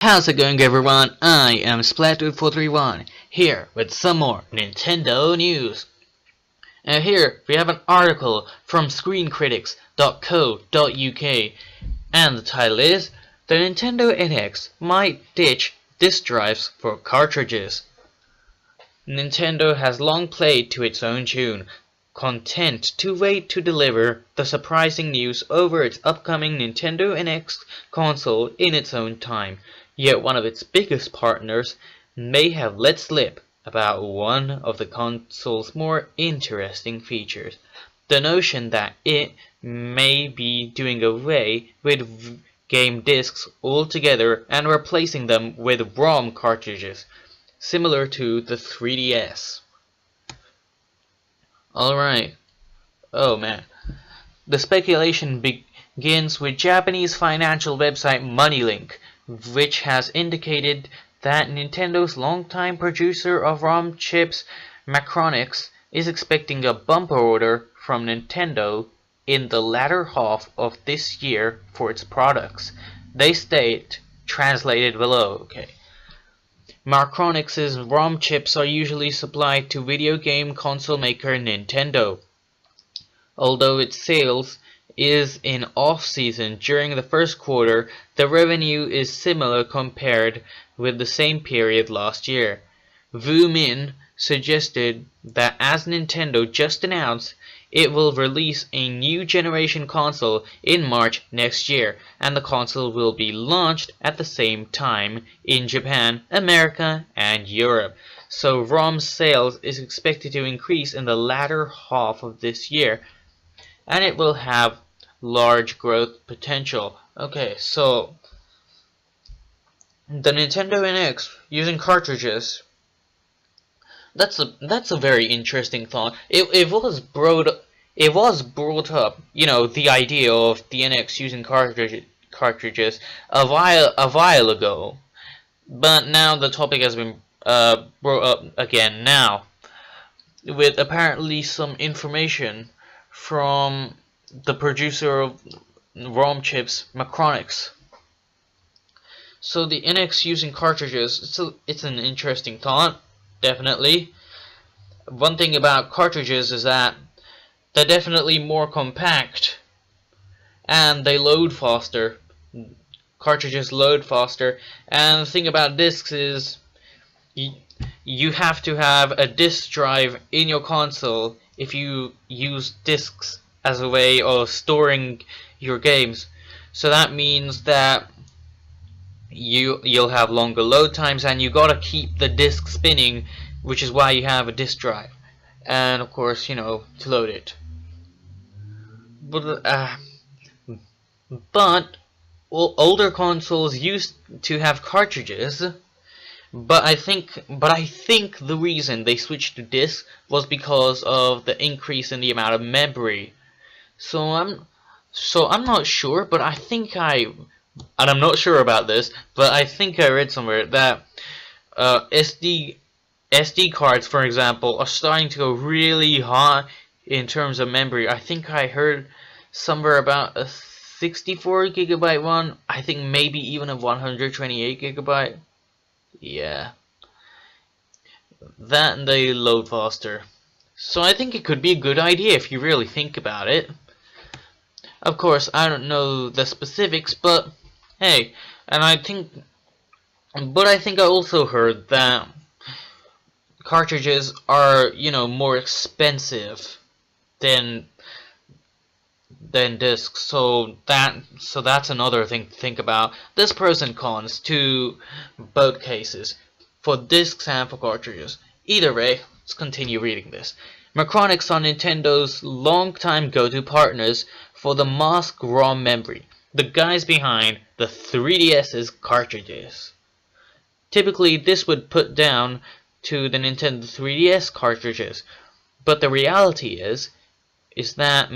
How's it going, everyone? I am Splat2431 here with some more Nintendo news. And here we have an article from screencritics.co.uk, and the title is "The Nintendo NX Might Ditch Disk Drives for Cartridges." Nintendo has long played to its own tune, content to wait to deliver the surprising news over its upcoming Nintendo NX console in its own time. Yet one of its biggest partners may have let slip about one of the console's more interesting features: the notion that it may be doing away with game discs altogether and replacing them with ROM cartridges, similar to the 3DS. Alright. Oh man. The speculation begins with Japanese financial website MoneyLink, which has indicated that Nintendo's longtime producer of ROM chips, MacLeod, is expecting a bumper order from Nintendo in the latter half of this year for its products. They state, translated below, MacLeod's ROM chips are usually supplied to video game console maker Nintendo. Although its sales is in off-season during the first quarter, the revenue is similar compared with the same period last year. Wu Min suggested that as Nintendo just announced, it will release a new generation console in March next year, and the console will be launched at the same time in Japan, America, and Europe. So ROM sales is expected to increase in the latter half of this year, and it will have large growth potential. Okay, so the Nintendo NX using cartridges. That's a very interesting thought. It was brought up, the idea of the NX using cartridges a while ago, but now the topic has been brought up again now, with apparently some information from the producer of ROM chips, MacLeod. So the NX using cartridges, it's an interesting thought, definitely. One thing about cartridges is that they're definitely more compact and they load faster. Cartridges load faster, and the thing about discs is you have to have a disk drive in your console if you use discs as a way of storing your games. So that means that you'll have longer load times, and you gotta keep the disc spinning, which is why you have a disk drive, and of course, to load it. But older consoles used to have cartridges. But I think the reason they switched to disc was because of the increase in the amount of memory. So I'm not sure, but and I'm not sure about this, but I think I read somewhere that SD cards, for example, are starting to go really hot in terms of memory. I think I heard somewhere about a 64 gigabyte one. I think maybe even a 128 gigabyte. Yeah, that and they load faster. So I think it could be a good idea if you really think about it. Of course, I don't know the specifics, but hey, I think I also heard that cartridges are, more expensive than discs, so that's another thing to think about. There's pros and cons to both cases, for discs and for cartridges. Either way, let's continue reading this. MacLeod are Nintendo's longtime go-to partners for the mask ROM memory, the guys behind the 3DS's cartridges. Typically, this would put down to the Nintendo 3DS cartridges, but the reality is that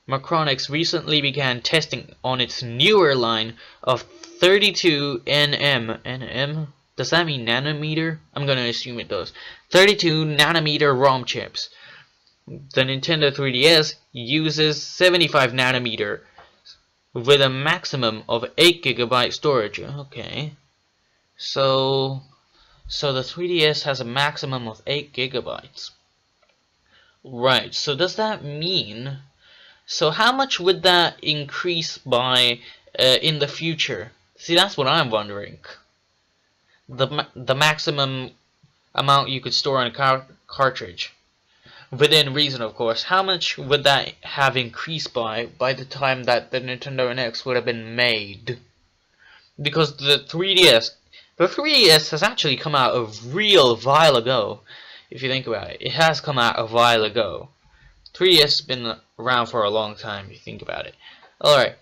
MacLeod recently began testing on its newer line of 32 nm. Does that mean nanometer? I'm gonna assume it does. 32 nanometer ROM chips. The Nintendo 3DS uses 75 nanometer with a maximum of 8 GB storage. Okay. So the 3DS has a maximum of 8 gigabytes. Right, so does that mean... So how much would that increase by in the future? See, that's what I'm wondering. The maximum amount you could store on a cartridge. Within reason, of course. How much would that have increased by the time that the Nintendo NX would have been made? Because the 3DS has actually come out a real while ago. If you think about it, it has come out a while ago. 3DS has been around for a long time, if you think about it. Alright.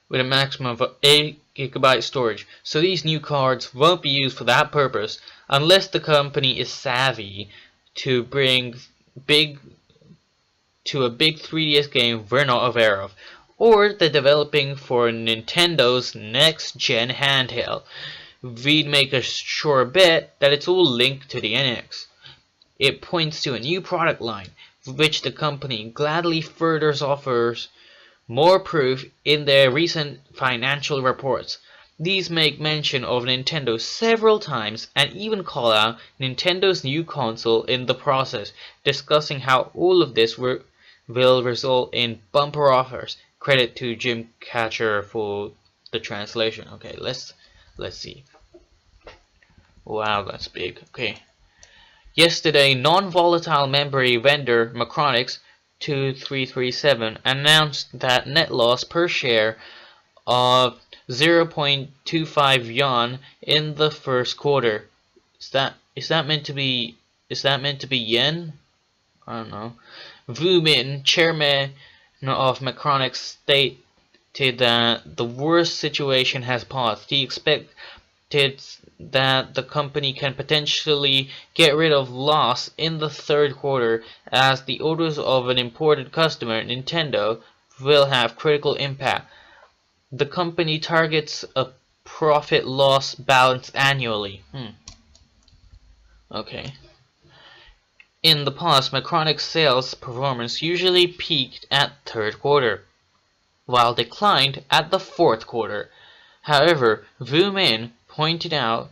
With a maximum of 8 gigabyte storage. So these new cards won't be used for that purpose unless the company is savvy to bring a big 3DS game we're not aware of. Or they're developing for Nintendo's next gen handheld. We'd make a sure bet that it's all linked to the NX. It points to a new product line, which the company gladly furthers offers more proof in their recent financial reports. These make mention of Nintendo several times and even call out Nintendo's new console in the process, discussing how all of this will result in bumper offers. Credit to Jim Catcher for the translation. Okay, let's see. Wow, that's big. Okay. Yesterday, non-volatile memory vendor Macronix 2337 announced that net loss per share of 0.25 yuan in the first quarter. Is that meant to be yen? I don't know. Wu Min, chairman of Macronix, stated that the worst situation has passed. He expected that the company can potentially get rid of loss in the third quarter as the orders of an important customer, Nintendo, will have critical impact. The company targets a profit-loss balance annually. Okay. In the past, Macronix sales performance usually peaked at third quarter, while declined at the fourth quarter. However, Wu Min pointed out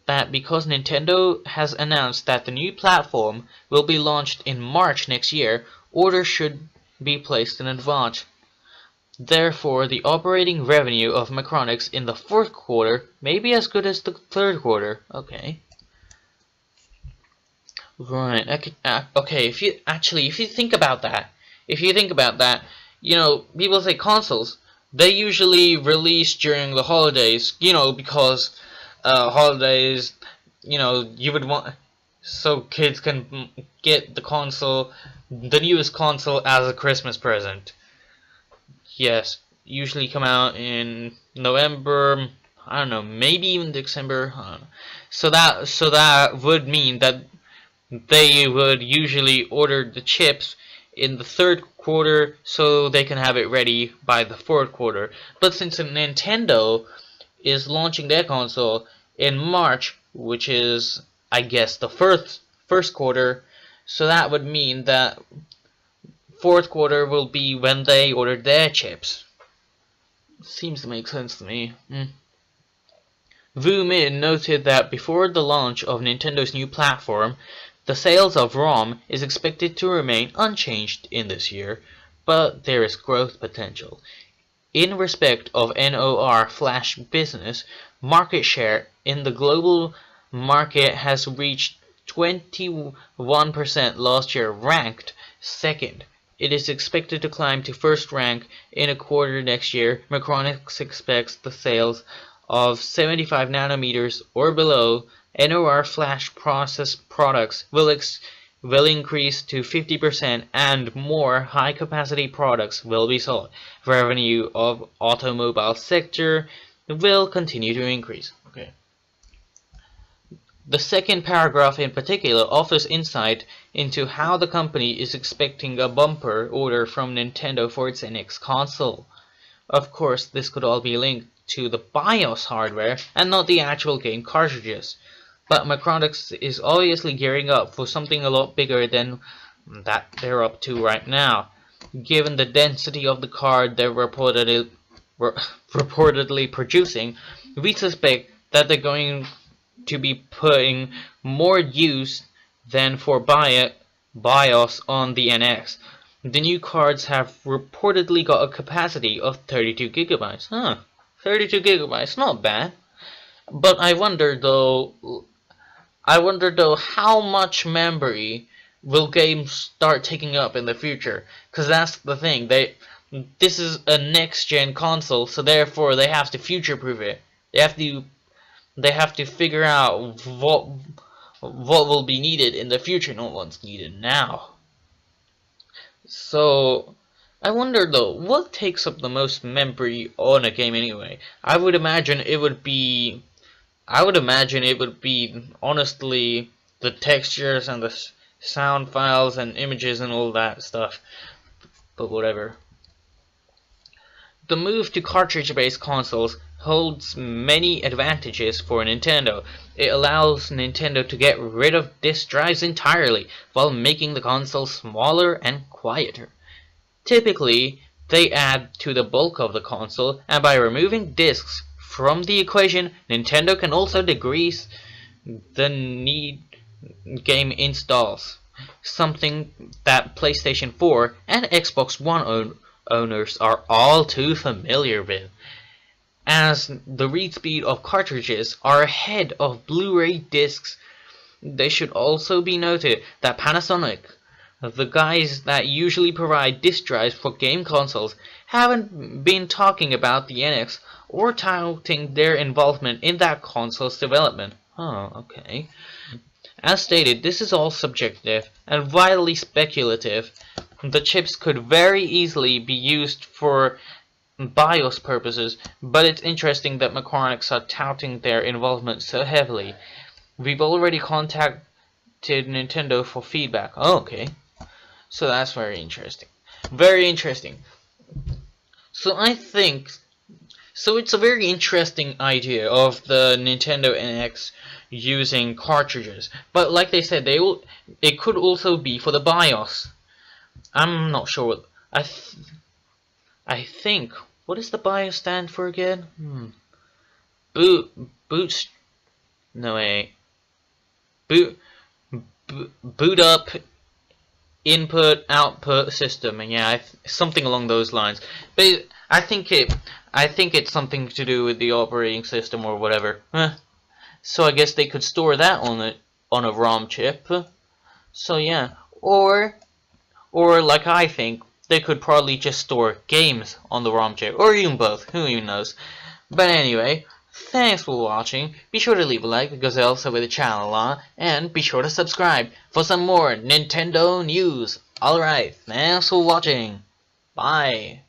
that because Nintendo has announced that the new platform will be launched in March next year, orders should be placed in advance. Therefore, the operating revenue of Macronix in the fourth quarter may be as good as the third quarter. Okay. Right. Okay. If you think about that, you know, people say consoles. They usually release during the holidays, you know, because holidays, you know, you would want so kids can get the newest console as a Christmas present. Yes, usually come out in November, I don't know, maybe even December. I don't know. So that would mean that they would usually order the chips in the third quarter so they can have it ready by the fourth quarter. But since Nintendo is launching their console in March, which is, I guess, the first quarter, so that would mean that fourth quarter will be when they order their chips. Seems to make sense to me. Wu Min noted that before the launch of Nintendo's new platform, the sales of ROM is expected to remain unchanged in this year, but there is growth potential. In respect of NOR flash business, market share in the global market has reached 21% last year, ranked second. It is expected to climb to first rank in a quarter next year. Macronix expects the sales of 75 nanometers or below NOR flash process products will increase to 50% and more high-capacity products will be sold. Revenue of automobile sector will continue to increase. Okay. The second paragraph in particular offers insight into how the company is expecting a bumper order from Nintendo for its NX console. Of course, this could all be linked to the BIOS hardware and not the actual game cartridges. But Macronix is obviously gearing up for something a lot bigger than that they're up to right now. Given the density of the card they're reportedly producing, we suspect that they're going to be putting more use than for BIOS on the NX. The new cards have reportedly got a capacity of 32 gigabytes. 32 gigabytes, not bad. But I wonder though how much memory will games start taking up in the future? Because that's the thing. This is a next-gen console, so therefore they have to future-proof it. They have to figure out what will be needed in the future, not what's needed now. So I wonder though, what takes up the most memory on a game anyway? I would imagine it would be honestly the textures and the sound files and images and all that stuff. But whatever. The move to cartridge-based consoles holds many advantages for Nintendo. It allows Nintendo to get rid of disk drives entirely while making the console smaller and quieter. Typically, they add to the bulk of the console, and by removing disks from the equation, Nintendo can also decrease the need game installs, something that PlayStation 4 and Xbox One owners are all too familiar with. As the read speed of cartridges are ahead of Blu-ray discs, they should also be noted that Panasonic, the guys that usually provide disc drives for game consoles, haven't been talking about the NX or touting their involvement in that console's development. Okay. As stated, this is all subjective and vitally speculative. The chips could very easily be used for BIOS purposes, but it's interesting that Macronix are touting their involvement so heavily. We've already contacted Nintendo for feedback. Okay. So that's very interesting. Very interesting. So it's a very interesting idea of the Nintendo NX using cartridges. But like they said, it could also be for the BIOS. I'm not sure what I think. What does the BIOS stand for again? Boot up input output system, and yeah, something along those lines. But I think it's something to do with the operating system or whatever. So I guess they could store that on a ROM chip. So yeah, or like I think, they could probably just store games on the ROM chip, or even both, who even knows. But anyway, thanks for watching. Be sure to leave a like because it helps out with the channel a lot, and be sure to subscribe for some more Nintendo news. Alright, thanks for watching. Bye.